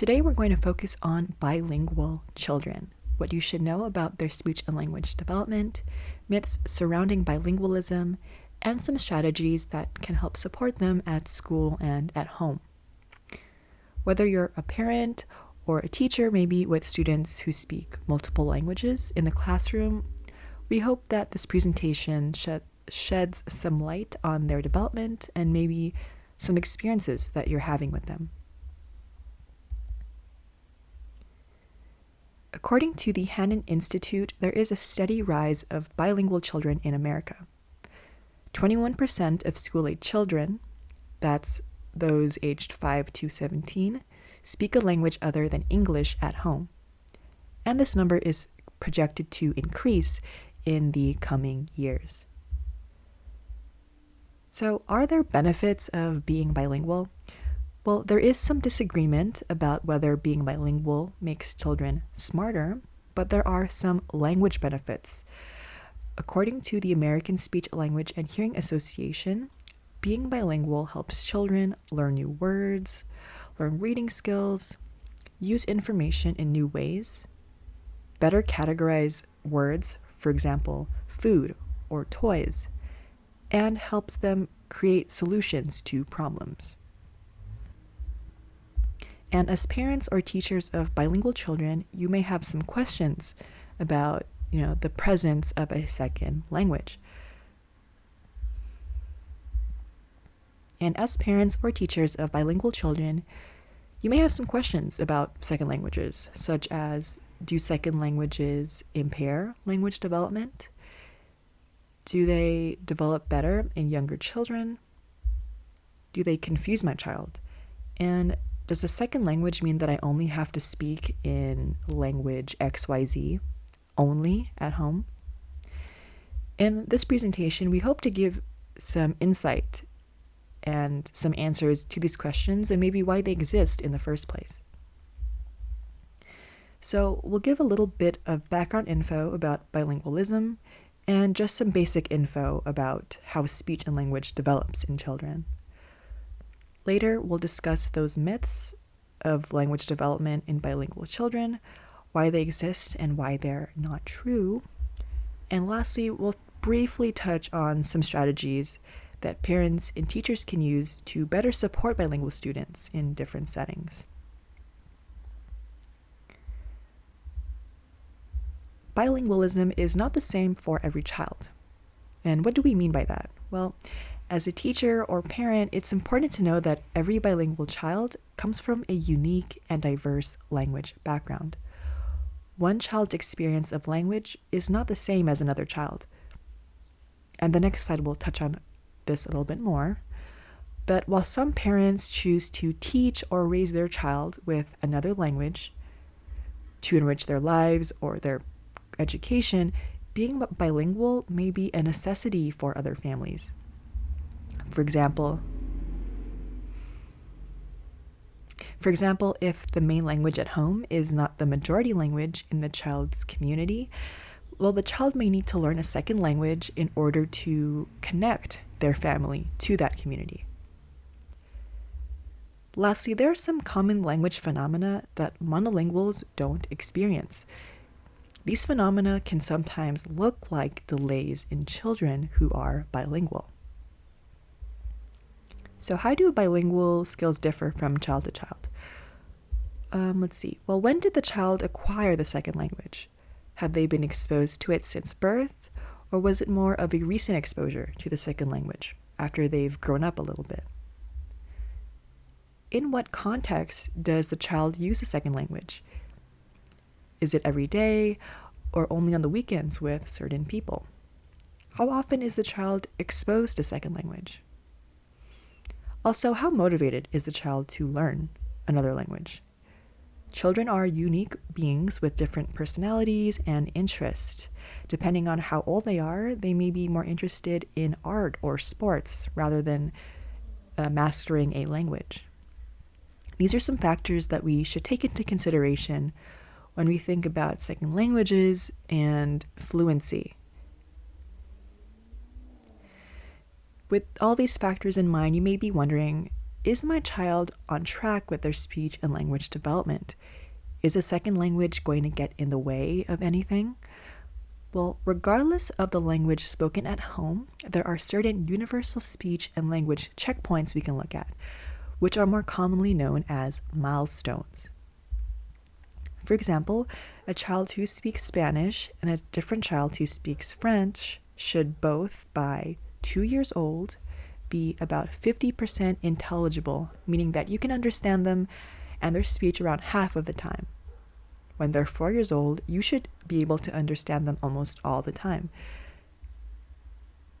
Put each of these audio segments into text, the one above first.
Today we're going to focus on bilingual children, what you should know about their speech and language development, myths surrounding bilingualism, and some strategies that can help support them at school and at home. Whether you're a parent or a teacher, maybe with students who speak multiple languages in the classroom, we hope that this presentation sheds some light on their development and maybe some experiences that you're having with them. According to the Hannon Institute, there is a steady rise of bilingual children in America. 21% of school-age children, that's those aged 5 to 17, speak a language other than English at home. And this number is projected to increase in the coming years. So, are there benefits of being bilingual? Well, there is some disagreement about whether being bilingual makes children smarter, but there are some language benefits. According to the American Speech, Language, and Hearing Association, being bilingual helps children learn new words, learn reading skills, use information in new ways, better categorize words, for example, food or toys, and helps them create solutions to problems. And as parents or teachers of bilingual children, you may have some questions about, the presence of a second language. And as parents or teachers of bilingual children, you may have some questions about second languages, such as, do second languages impair language development? Do they develop better in younger children? Do they confuse my child? And does a second language mean that I only have to speak in language XYZ only at home? In this presentation, we hope to give some insight and some answers to these questions and maybe why they exist in the first place. So we'll give a little bit of background info about bilingualism and just some basic info about how speech and language develops in children. Later, we'll discuss those myths of language development in bilingual children, why they exist and why they're not true. And lastly, we'll briefly touch on some strategies that parents and teachers can use to better support bilingual students in different settings. Bilingualism is not the same for every child. And what do we mean by that? Well, as a teacher or parent, it's important to know that every bilingual child comes from a unique and diverse language background. One child's experience of language is not the same as another child. And the next slide will touch on this a little bit more. But while some parents choose to teach or raise their child with another language to enrich their lives or their education, being bilingual may be a necessity for other families. For example, if the main language at home is not the majority language in the child's community, well, the child may need to learn a second language in order to connect their family to that community. Lastly, there are some common language phenomena that monolinguals don't experience. These phenomena can sometimes look like delays in children who are bilingual. So how do bilingual skills differ from child to child? Let's see. Well, when did the child acquire the second language? Have they been exposed to it since birth, or was it more of a recent exposure to the second language after they've grown up a little bit? In what context does the child use the second language? Is it every day or only on the weekends with certain people? How often is the child exposed to second language? Also, how motivated is the child to learn another language? Children are unique beings with different personalities and interests. Depending on how old they are, they may be more interested in art or sports rather than mastering a language. These are some factors that we should take into consideration when we think about second languages and fluency. With all these factors in mind, you may be wondering, is my child on track with their speech and language development? Is a second language going to get in the way of anything? Well, regardless of the language spoken at home, there are certain universal speech and language checkpoints we can look at, which are more commonly known as milestones. For example, a child who speaks Spanish and a different child who speaks French should both, by 2 years old, be about 50% intelligible, meaning that you can understand them and their speech around half of the time. When they're 4 years old, you should be able to understand them almost all the time.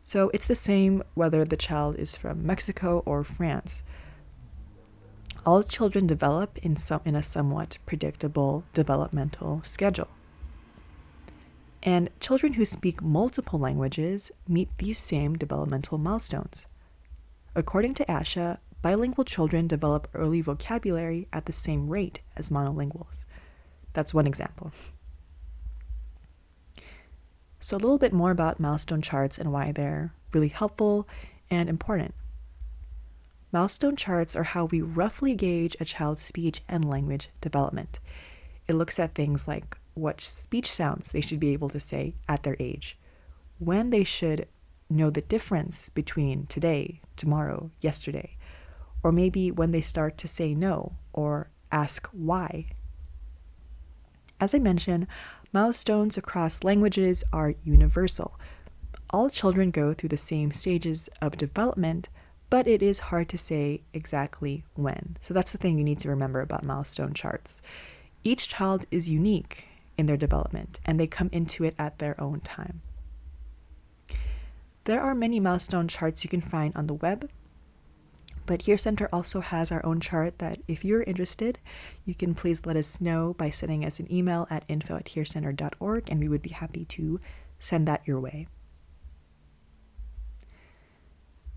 So it's the same whether the child is from Mexico or France. All children develop in a somewhat predictable developmental schedule. And children who speak multiple languages meet these same developmental milestones. According to ASHA, bilingual children develop early vocabulary at the same rate as monolinguals. That's one example. So a little bit more about milestone charts and why they're really helpful and important. Milestone charts are how we roughly gauge a child's speech and language development. It looks at things like what speech sounds they should be able to say at their age, when they should know the difference between today, tomorrow, yesterday, or maybe when they start to say no or ask why. As I mentioned, milestones across languages are universal. All children go through the same stages of development, but it is hard to say exactly when. So that's the thing you need to remember about milestone charts. Each child is unique in their development, and they come into it at their own time. There are many milestone charts you can find on the web, but Hear Center also has our own chart that if you're interested, you can please let us know by sending us an email at info@hearcenter.org, and we would be happy to send that your way.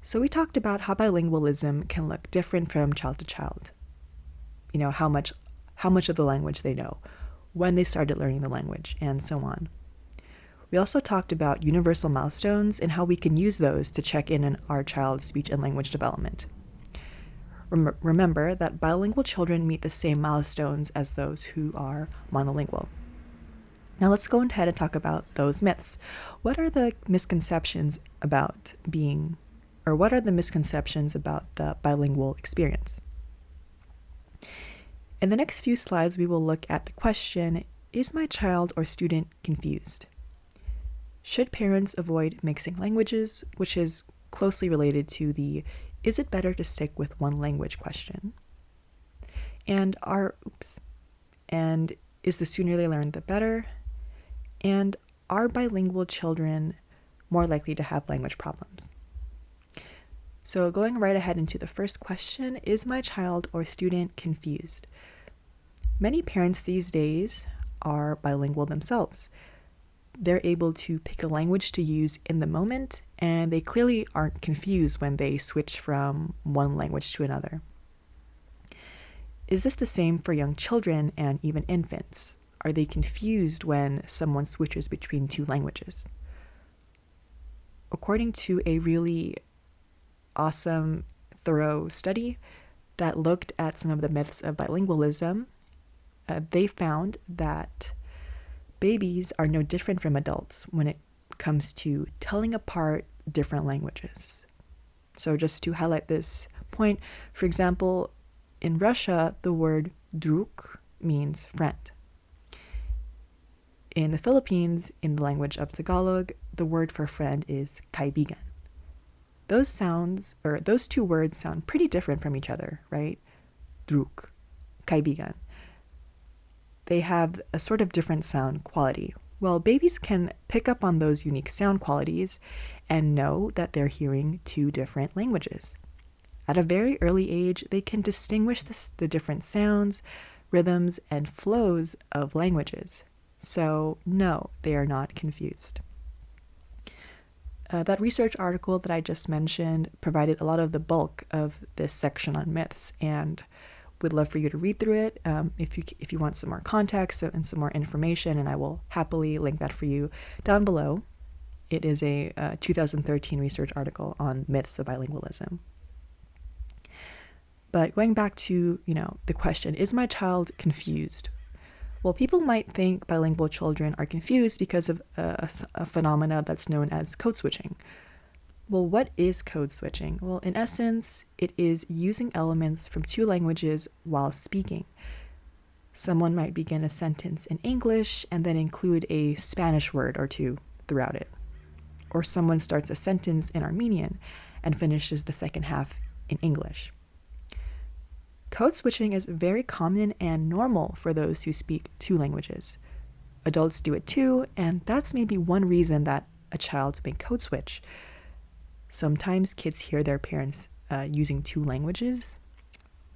So we talked about how bilingualism can look different from child to child. You know, how much of the language they know, when they started learning the language, and so on. We also talked about universal milestones and how we can use those to check in on our child's speech and language development. Remember that bilingual children meet the same milestones as those who are monolingual. Now let's go ahead and talk about those myths. What are the misconceptions about the bilingual experience? In the next few slides, we will look at the question, is my child or student confused? Should parents avoid mixing languages, which is closely related to the is it better to stick with one language question? And is the sooner they learn the better? And are bilingual children more likely to have language problems? So going right ahead into the first question, is my child or student confused? Many parents these days are bilingual themselves. They're able to pick a language to use in the moment, and they clearly aren't confused when they switch from one language to another. Is this the same for young children and even infants? Are they confused when someone switches between two languages? According to a really awesome, thorough study that looked at some of the myths of bilingualism, they found that babies are no different from adults when it comes to telling apart different languages. So just to highlight this point, for example, in Russia, the word druk means friend. In the Philippines, in the language of Tagalog, the word for friend is kaibigan. Those two words sound pretty different from each other, right? Druk, kaibigan. They have a sort of different sound quality. Well, babies can pick up on those unique sound qualities and know that they're hearing two different languages. At a very early age, they can distinguish the different sounds, rhythms, and flows of languages. So, no, they are not confused. That research article that I just mentioned provided a lot of the bulk of this section on myths, and would love for you to read through it if you want some more context and some more information, and I will happily link that for you down below. It is a 2013 research article on myths of bilingualism. But going back to, the question, is my child confused? Well, people might think bilingual children are confused because of a phenomena that's known as code switching. Well, what is code switching? Well, in essence, it is using elements from two languages while speaking. Someone might begin a sentence in English and then include a Spanish word or two throughout it. Or someone starts a sentence in Armenian and finishes the second half in English. Code switching is very common and normal for those who speak two languages. Adults do it too, and that's maybe one reason that a child may code switch. Sometimes kids hear their parents using two languages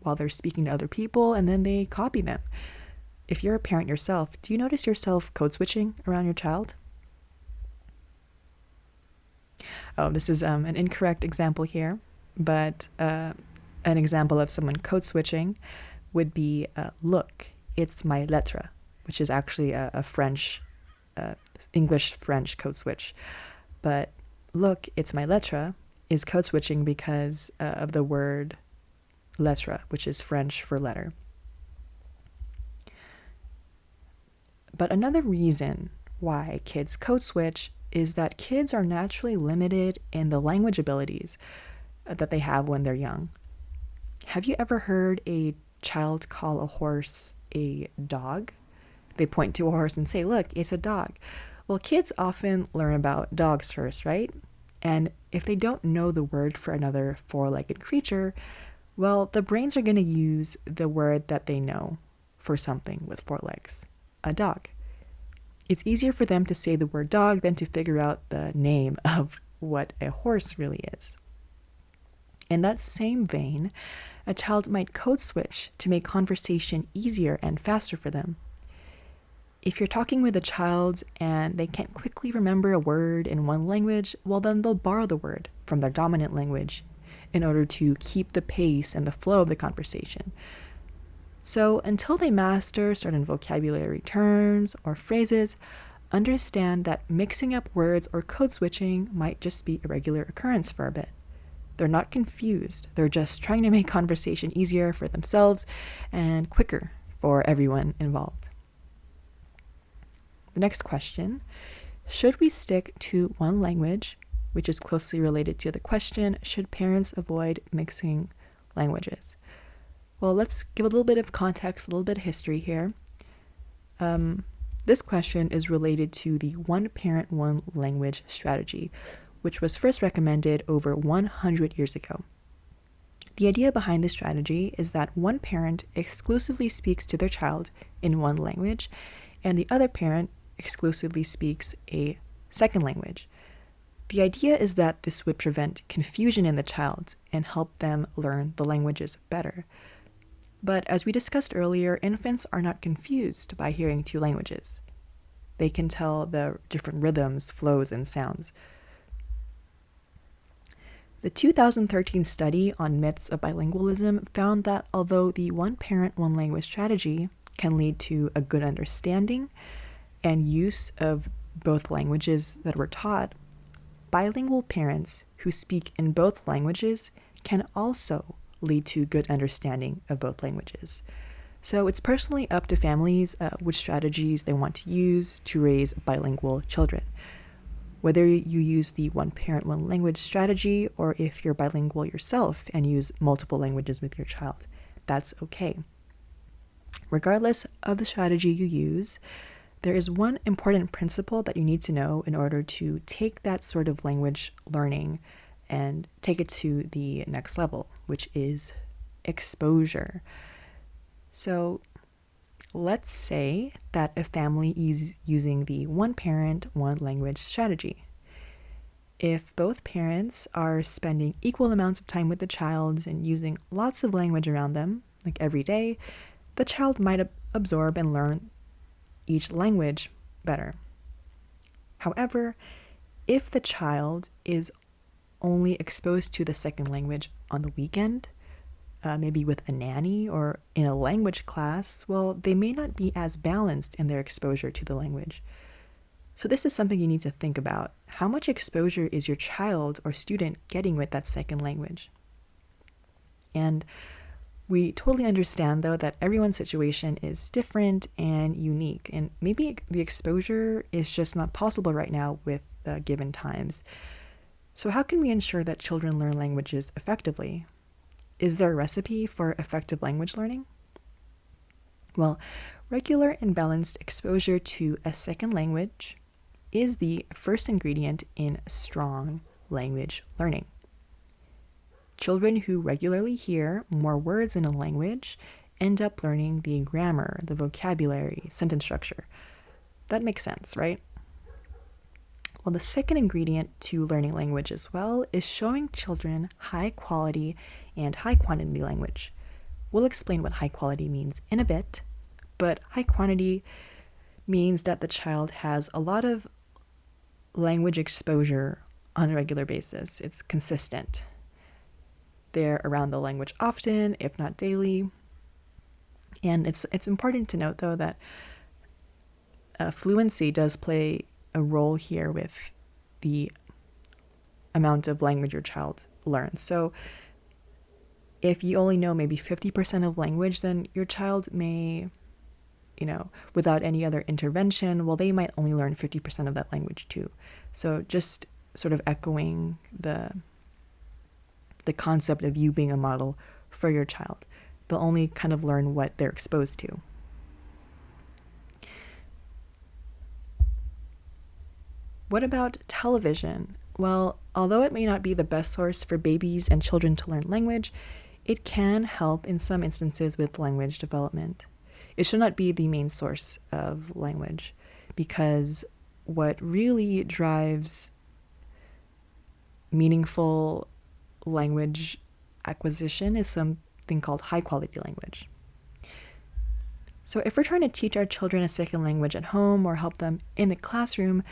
while they're speaking to other people, and then they copy them. If you're a parent yourself, do you notice yourself code switching around your child? Oh, this is an incorrect example here, but an example of someone code switching would be look, it's my lettre, which is actually a French, English-French code switch. But look, it's my lettre is code switching because of the word lettre, which is French for letter. But another reason why kids code switch is that kids are naturally limited in the language abilities that they have when they're young. Have you ever heard a child call a horse a dog? They point to a horse and say, look, it's a dog. Well, kids often learn about dogs first, right? And if they don't know the word for another four-legged creature, well, the brains are going to use the word that they know for something with four legs, a dog. It's easier for them to say the word dog than to figure out the name of what a horse really is. In that same vein, a child might code switch to make conversation easier and faster for them. If you're talking with a child and they can't quickly remember a word in one language, well, then they'll borrow the word from their dominant language in order to keep the pace and the flow of the conversation. So until they master certain vocabulary terms or phrases, understand that mixing up words or code switching might just be a regular occurrence for a bit. They're not confused. They're just trying to make conversation easier for themselves and quicker for everyone involved. The next question, should we stick to one language, which is closely related to the question, should parents avoid mixing languages? Well, let's give a little bit of context, a little bit of history here. This question is related to the one parent, one language strategy, which was first recommended over 100 years ago. The idea behind this strategy is that one parent exclusively speaks to their child in one language, and the other parent exclusively speaks a second language. The idea is that this would prevent confusion in the child and help them learn the languages better. But as we discussed earlier, infants are not confused by hearing two languages. They can tell the different rhythms, flows, and sounds. The 2013 study on myths of bilingualism found that although the one parent, one language strategy can lead to a good understanding and use of both languages that were taught, bilingual parents who speak in both languages can also lead to good understanding of both languages. So it's personally up to families which strategies they want to use to raise bilingual children. Whether you use the one parent, one language strategy, or if you're bilingual yourself and use multiple languages with your child, that's okay. Regardless of the strategy you use, there is one important principle that you need to know in order to take that sort of language learning and take it to the next level, which is exposure. So let's say that a family is using the one parent, one language strategy. If both parents are spending equal amounts of time with the child and using lots of language around them, like every day, the child might absorb and learn each language better. However, if the child is only exposed to the second language on the weekend, maybe with a nanny or in a language class, well, they may not be as balanced in their exposure to the language. So this is something you need to think about. How much exposure is your child or student getting with that second language? And We totally understand, though, that everyone's situation is different and unique, and maybe the exposure is just not possible right now with the given times. So, how can we ensure that children learn languages effectively? Is there a recipe for effective language learning? Well, regular and balanced exposure to a second language is the first ingredient in strong language learning. Children who regularly hear more words in a language end up learning the grammar, the vocabulary, sentence structure. That makes sense, right? Well, the second ingredient to learning language as well is showing children high quality and high quantity language. We'll explain what high quality means in a bit, but high quantity means that the child has a lot of language exposure on a regular basis. It's consistent. They're around the language often, if not daily. And it's important to note, though, that fluency does play a role here with the amount of language your child learns. So if you only know maybe 50% of language, then your child may, without any other intervention, well, they might only learn 50% of that language too. So just sort of echoing the concept of you being a model for your child. They'll only kind of learn what they're exposed to. What about television? Well, although it may not be the best source for babies and children to learn language, it can help in some instances with language development. It should not be the main source of language, because what really drives meaningful language acquisition is something called high quality language. So if we're trying to teach our children a second language at home or help them in the classroom,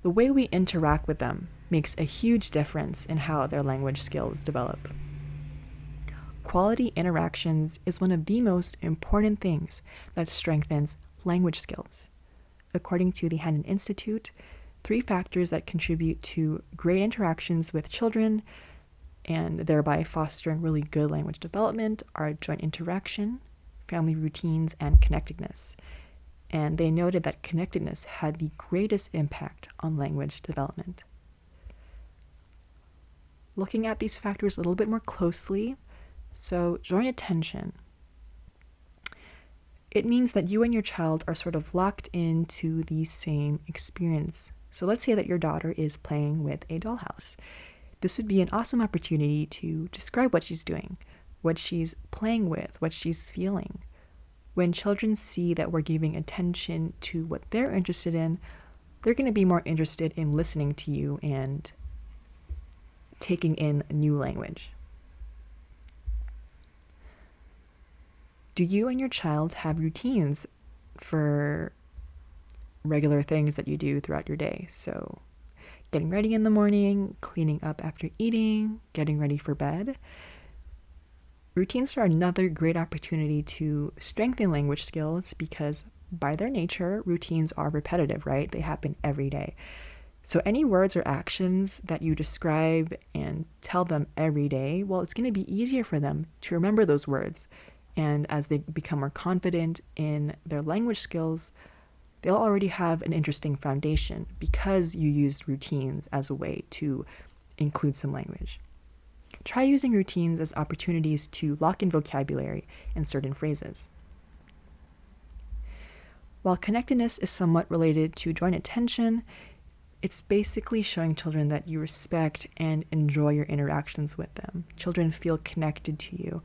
the way we interact with them makes a huge difference in how their language skills develop. Quality interactions is one of the most important things that strengthens language skills. According to the Hannon Institute, 3 factors that contribute to great interactions with children and thereby fostering really good language development are joint interaction, family routines, and connectedness. And they noted that connectedness had the greatest impact on language development. Looking at these factors a little bit more closely, so joint attention. It means that you and your child are sort of locked into the same experience. So let's say that your daughter is playing with a dollhouse. This would be an awesome opportunity to describe what she's doing, what she's playing with, what she's feeling. When children see that we're giving attention to what they're interested in, they're going to be more interested in listening to you and taking in new language. Do you and your child have routines for regular things that you do throughout your day? So getting ready in the morning, cleaning up after eating, getting ready for bed. Routines are another great opportunity to strengthen language skills because by their nature, routines are repetitive, right? They happen every day. So any words or actions that you describe and tell them every day, well, it's going to be easier for them to remember those words. And as they become more confident in their language skills, they'll already have an interesting foundation because you used routines as a way to include some language. Try using routines as opportunities to lock in vocabulary and certain phrases. While connectedness is somewhat related to joint attention, it's basically showing children that you respect and enjoy your interactions with them. Children feel connected to you.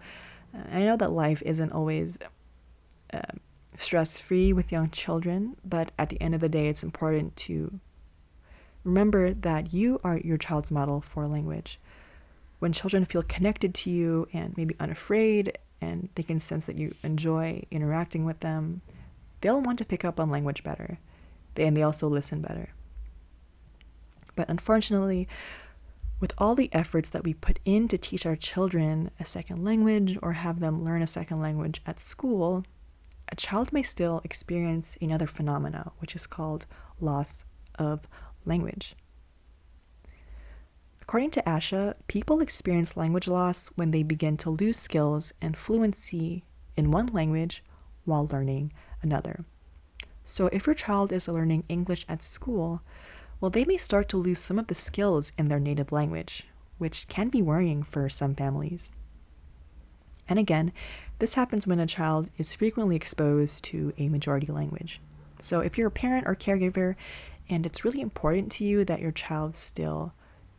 I know that life isn't always stress-free with young children, but at the end of the day, it's important to remember that you are your child's model for language. When children feel connected to you and maybe unafraid, and they can sense that you enjoy interacting with them, they'll want to pick up on language better. And they also listen better. But unfortunately, with all the efforts that we put in to teach our children a second language or have them learn a second language at school, a child may still experience another phenomena, which is called loss of language. According to Asha, people experience language loss when they begin to lose skills and fluency in one language while learning another. So if your child is learning English at school, well, they may start to lose some of the skills in their native language, which can be worrying for some families. And again, this happens when a child is frequently exposed to a majority language. So if you're a parent or caregiver and it's really important to you that your child still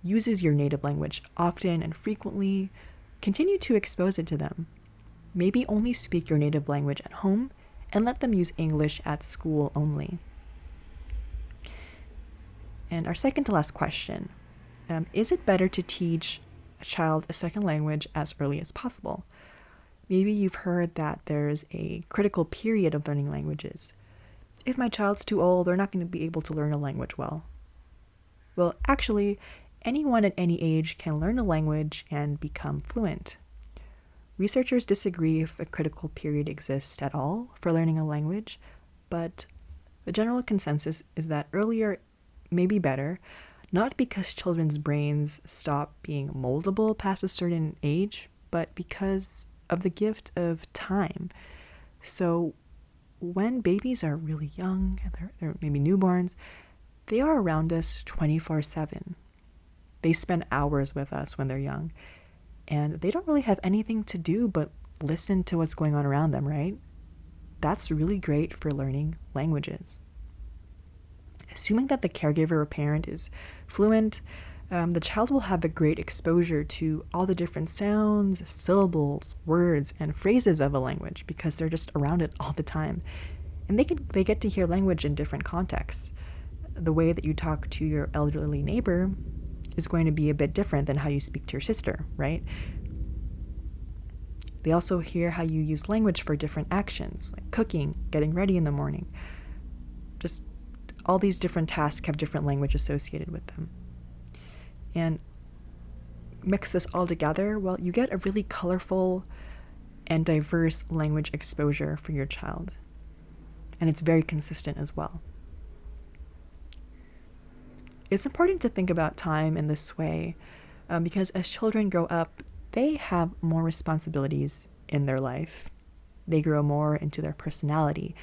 uses your native language often and frequently, continue to expose it to them. Maybe only speak your native language at home and let them use English at school only. And our second to last question, is it better to teach a child a second language as early as possible? Maybe you've heard that there's a critical period of learning languages. If my child's too old, they're not going to be able to learn a language well. Well, actually, anyone at any age can learn a language and become fluent. Researchers disagree if a critical period exists at all for learning a language, but the general consensus is that earlier may be better, not because children's brains stop being moldable past a certain age, but because of the gift of time. So when babies are really young, they're maybe newborns, they are around us 24/7. They spend hours with us when they're young, and they don't really have anything to do but listen to what's going on around them, right? That's really great for learning languages. Assuming that the caregiver or parent is fluent, the child will have a great exposure to all the different sounds, syllables, words, and phrases of a language because they're just around it all the time. And they get to hear language in different contexts. The way that you talk to your elderly neighbor is going to be a bit different than how you speak to your sister, right? They also hear how you use language for different actions, like cooking, getting ready in the morning. Just all these different tasks have different language associated with them. And mix this all together, well, you get a really colorful and diverse language exposure for your child. And it's very consistent as well. It's important to think about time in this way because as children grow up, they have more responsibilities in their life. They grow more into their personality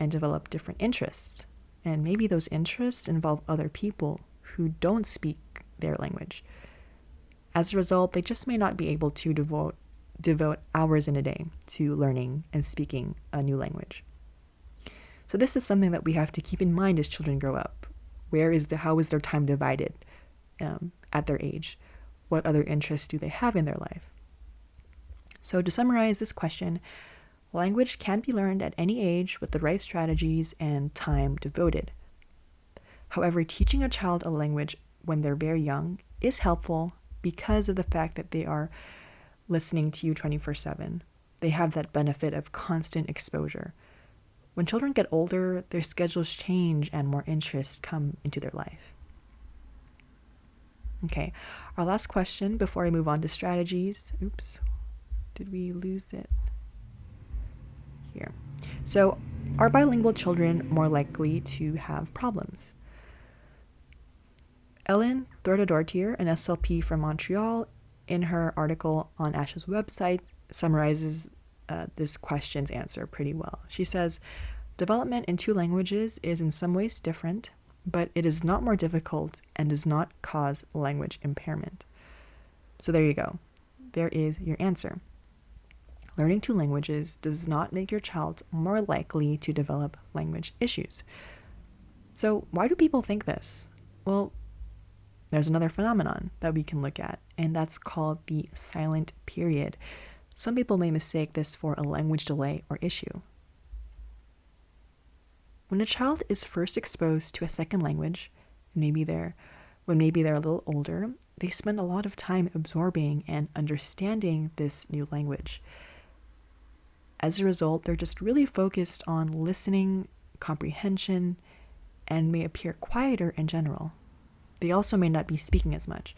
and develop different interests. And maybe those interests involve other people who don't speak their language. As a result, they just may not be able to devote hours in a day to learning and speaking a new language. So this is something that we have to keep in mind as children grow up. How is their time divided at their age? What other interests do they have in their life? So to summarize this question, language can be learned at any age with the right strategies and time devoted. However, teaching a child a language when they're very young is helpful because of the fact that they are listening to you 24/7. They have that benefit of constant exposure. When children get older, their schedules change and more interests come into their life. Okay, our last question before I move on to strategies. Oops, did we lose it? Here. So, are bilingual children more likely to have problems? Ellen Thorda-Dortier, an SLP from Montreal, in her article on Asha's website, summarizes this question's answer pretty well. She says, development in two languages is in some ways different, but it is not more difficult and does not cause language impairment. So there you go. There is your answer. Learning two languages does not make your child more likely to develop language issues. So why do people think this? Well, there's another phenomenon that we can look at, and that's called the silent period. Some people may mistake this for a language delay or issue. When a child is first exposed to a second language, when maybe they're a little older, they spend a lot of time absorbing and understanding this new language. As a result, they're just really focused on listening, comprehension, and may appear quieter in general. They also may not be speaking as much.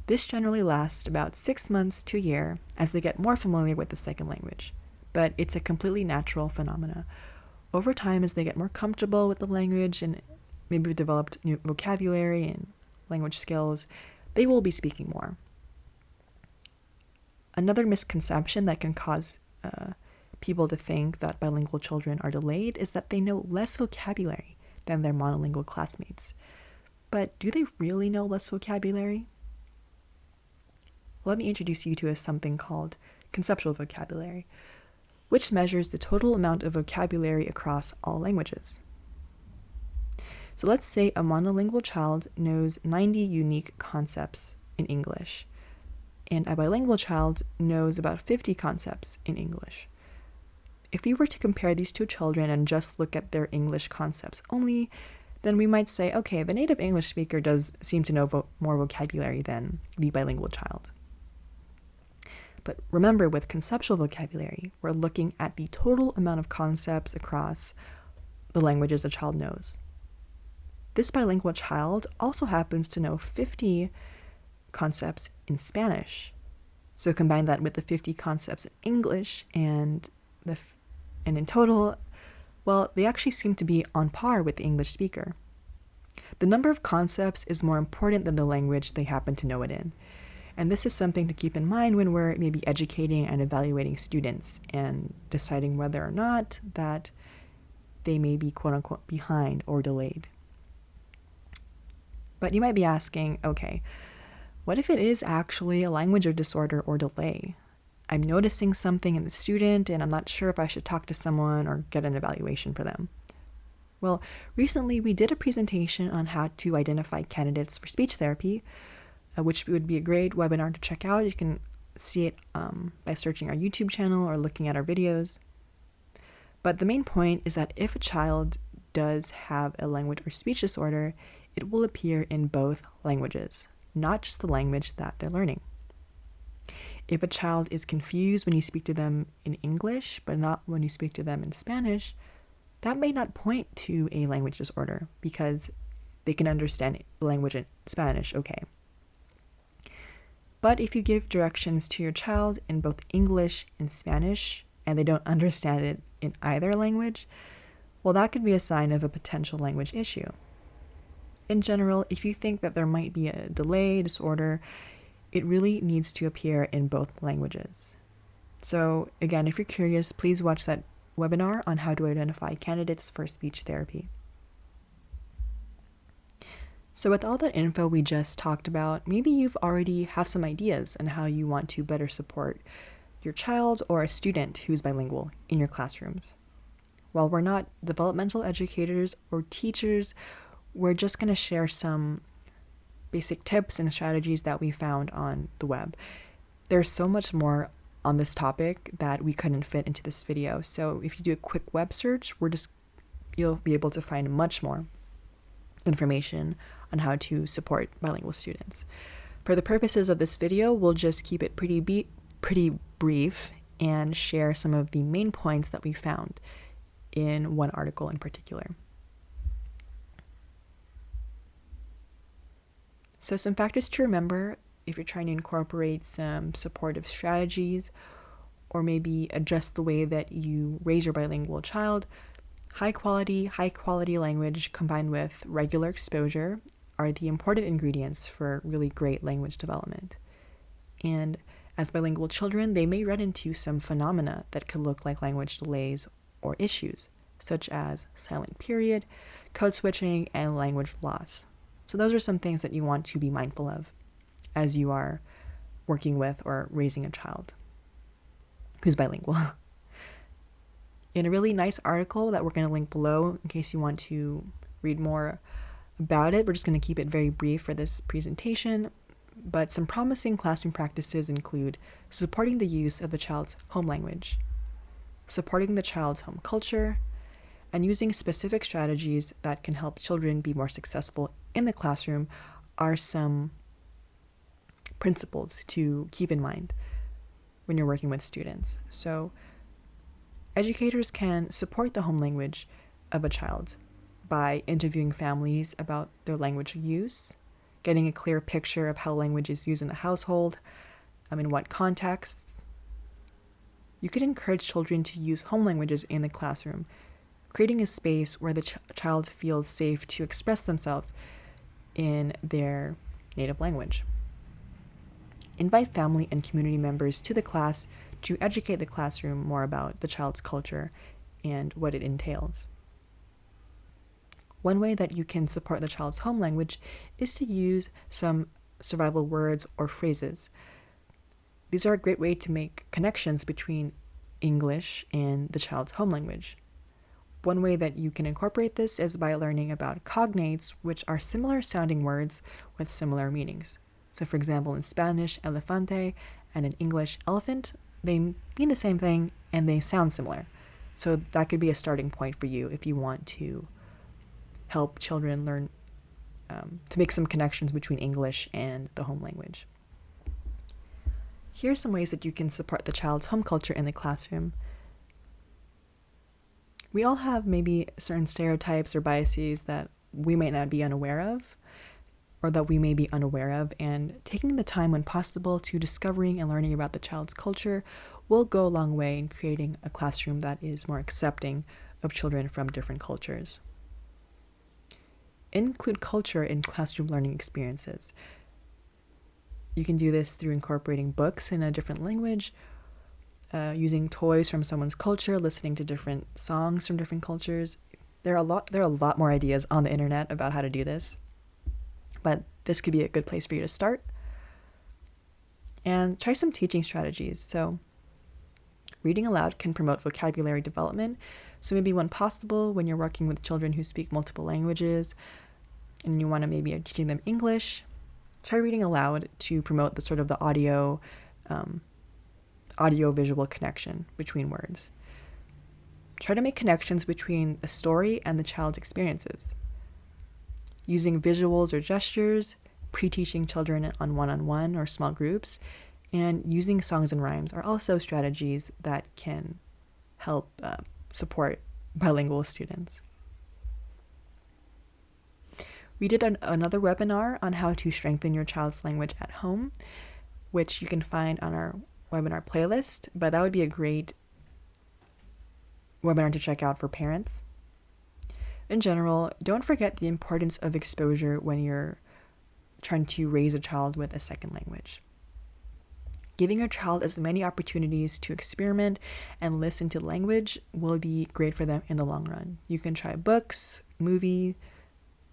This generally lasts about 6 months to a year as they get more familiar with the second language, but it's a completely natural phenomena. Over time, as they get more comfortable with the language and maybe developed new vocabulary and language skills, they will be speaking more. Another misconception that can cause people to think that bilingual children are delayed is that they know less vocabulary than their monolingual classmates. But do they really know less vocabulary? Let me introduce you to something called conceptual vocabulary, which measures the total amount of vocabulary across all languages. So let's say a monolingual child knows 90 unique concepts in English, and a bilingual child knows about 50 concepts in English. If we were to compare these two children and just look at their English concepts only, then we might say, okay, the native English speaker does seem to know more vocabulary than the bilingual child. But remember, with conceptual vocabulary, we're looking at the total amount of concepts across the languages a child knows. This bilingual child also happens to know 50 concepts in Spanish. So combine that with the 50 concepts in English and in total, well, they actually seem to be on par with the English speaker. The number of concepts is more important than the language they happen to know it in. And this is something to keep in mind when we're maybe educating and evaluating students and deciding whether or not that they may be quote-unquote behind or delayed. But you might be asking, okay, what if it is actually a language disorder or delay? I'm noticing something in the student and I'm not sure if I should talk to someone or get an evaluation for them. Well, recently we did a presentation on how to identify candidates for speech therapy, which would be a great webinar to check out. You can see it by searching our YouTube channel or looking at our videos. But the main point is that if a child does have a language or speech disorder, it will appear in both languages, not just the language that they're learning. If a child is confused when you speak to them in English, but not when you speak to them in Spanish, that may not point to a language disorder because they can understand language in Spanish okay. But if you give directions to your child in both English and Spanish, and they don't understand it in either language, well, that could be a sign of a potential language issue. In general, if you think that there might be a delay, disorder, it really needs to appear in both languages. So again, if you're curious, please watch that webinar on how to identify candidates for speech therapy. So with all that info we just talked about, maybe you've already have some ideas on how you want to better support your child or a student who's bilingual in your classrooms. While we're not developmental educators or teachers, we're just going to share some basic tips and strategies that we found on the web. There's so much more on this topic that we couldn't fit into this video. So if you do a quick web search, you'll be able to find much more information on how to support bilingual students. For the purposes of this video, we'll just keep it pretty brief and share some of the main points that we found in one article in particular. So some factors to remember if you're trying to incorporate some supportive strategies or maybe adjust the way that you raise your bilingual child. High quality language combined with regular exposure are the important ingredients for really great language development. And as bilingual children, they may run into some phenomena that could look like language delays or issues, such as silent period, code switching, and language loss. So those are some things that you want to be mindful of as you are working with or raising a child who's bilingual. In a really nice article that we're going to link below in case you want to read more about it, we're just going to keep it very brief for this presentation, but some promising classroom practices include supporting the use of the child's home language, supporting the child's home culture, and using specific strategies that can help children be more successful in the classroom are some principles to keep in mind when you're working with students. So educators can support the home language of a child by interviewing families about their language use, getting a clear picture of how language is used in the household, in what contexts. You could encourage children to use home languages in the classroom, creating a space where the child feels safe to express themselves in their native language. Invite family and community members to the class to educate the classroom more about the child's culture and what it entails. One way that you can support the child's home language is to use some survival words or phrases. These are a great way to make connections between English and the child's home language. One way that you can incorporate this is by learning about cognates, which are similar sounding words with similar meanings. So for example, in Spanish, elefante, and in English, elephant, they mean the same thing and they sound similar. So that could be a starting point for you if you want to help children learn to make some connections between English and the home language. Here are some ways that you can support the child's home culture in the classroom. We all have maybe certain stereotypes or biases that we might not be unaware of, or that we may be unaware of, and taking the time when possible to discovering and learning about the child's culture will go a long way in creating a classroom that is more accepting of children from different cultures. Include culture in classroom learning experiences. You can do this through incorporating books in a different language, using toys from someone's culture, listening to different songs from different cultures. There are a lot more ideas on the internet about how to do this, but this could be a good place for you to start. And try some teaching strategies. So reading aloud can promote vocabulary development. So maybe when possible, when you're working with children who speak multiple languages and you want to maybe teaching them English, try reading aloud to promote the sort of the audio-visual connection between words. Try to make connections between the story and the child's experiences. Using visuals or gestures, pre-teaching children on one-on-one or small groups, and using songs and rhymes are also strategies that can help support bilingual students. We did another webinar on how to strengthen your child's language at home, which you can find on our webinar playlist, but that would be a great webinar to check out for parents. In general, don't forget the importance of exposure when you're trying to raise a child with a second language. Giving your child as many opportunities to experiment and listen to language will be great for them in the long run. You can try books, music,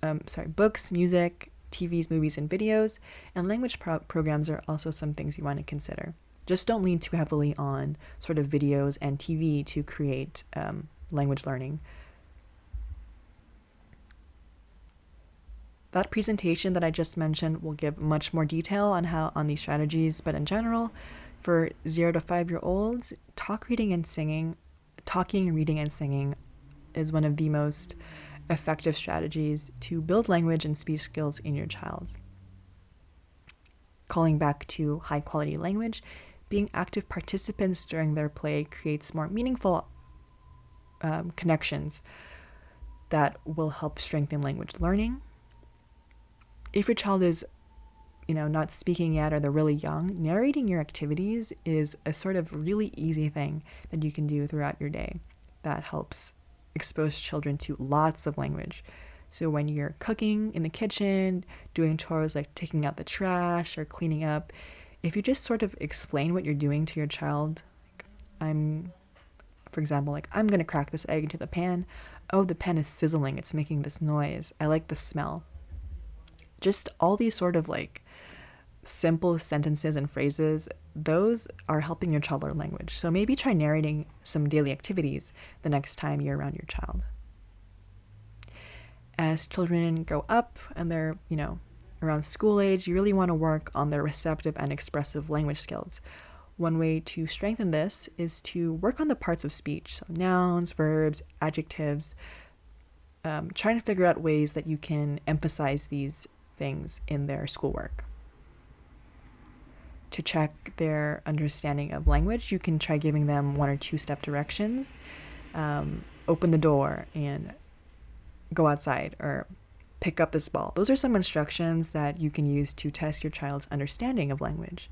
TVs, movies, and videos, and language programs are also some things you want to consider. Just don't lean too heavily on sort of videos and TV to create language learning. That presentation that I just mentioned will give much more detail on these strategies, but in general, for 0 to 5-year-olds, talking, reading, and singing is one of the most effective strategies to build language and speech skills in your child. Calling back to high-quality language, being active participants during their play creates more meaningful connections that will help strengthen language learning. If your child is, not speaking yet or they're really young, narrating your activities is a sort of really easy thing that you can do throughout your day that helps expose children to lots of language. So when you're cooking in the kitchen, doing chores like taking out the trash or cleaning up, if you just sort of explain what you're doing to your child, I'm going to crack this egg into the pan. Oh, the pan is sizzling. It's making this noise. I like the smell. Just all these sort of simple sentences and phrases, those are helping your child learn language. So maybe try narrating some daily activities the next time you're around your child. As children grow up and they're, around school age, you really want to work on their receptive and expressive language skills. One way to strengthen this is to work on the parts of speech, so nouns, verbs, adjectives, trying to figure out ways that you can emphasize these things in their schoolwork. To check their understanding of language, you can try giving them 1 or 2 step directions. Open the door and go outside, or pick up this ball. Those are some instructions that you can use to test your child's understanding of language.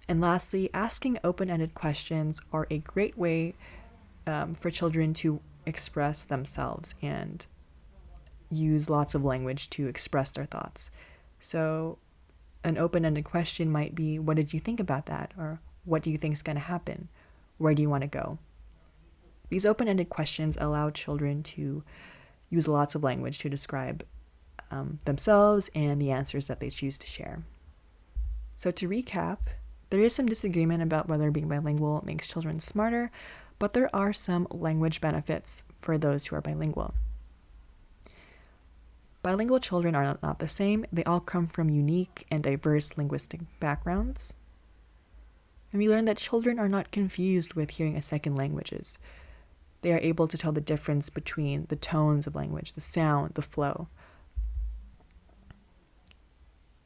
And lastly, asking open-ended questions are a great way for children to express themselves and use lots of language to express their thoughts. So an open-ended question might be, what did you think about that? Or what do you think is going to happen? Where do you want to go? These open-ended questions allow children to use lots of language to describe themselves and the answers that they choose to share. So to recap, there is some disagreement about whether being bilingual makes children smarter, but there are some language benefits for those who are bilingual. Bilingual children are not the same. They all come from unique and diverse linguistic backgrounds. And we learned that children are not confused with hearing a second languages. They are able to tell the difference between the tones of language, the sound, the flow.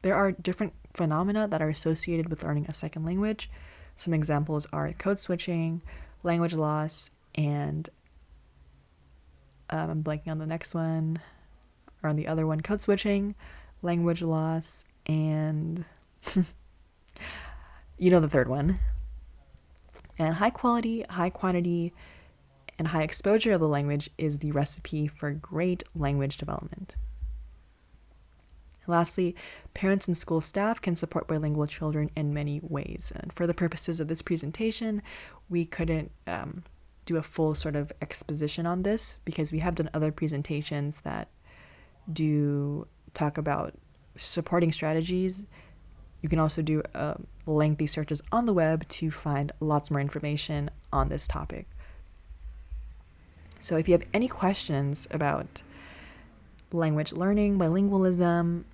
There are different phenomena that are associated with learning a second language. Some examples are code switching, language loss, and I'm blanking on the next one, or on the other one, code switching, language loss, and you know the third one. And high quality, high quantity, and high exposure of the language is the recipe for great language development. Lastly, parents and school staff can support bilingual children in many ways. And for the purposes of this presentation, we couldn't do a full sort of exposition on this because we have done other presentations that do talk about supporting strategies. You can also do lengthy searches on the web to find lots more information on this topic. So if you have any questions about language learning, bilingualism,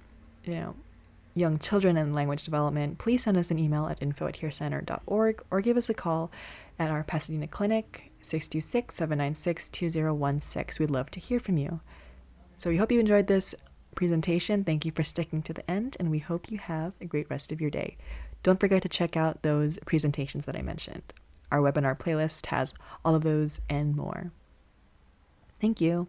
young children and language development, please send us an email at info@hearcenter.org or give us a call at our Pasadena clinic, 626-796-2016. We'd love to hear from you. So we hope you enjoyed this presentation. Thank you for sticking to the end, and we hope you have a great rest of your day. Don't forget to check out those presentations that I mentioned. Our webinar playlist has all of those and more. Thank you.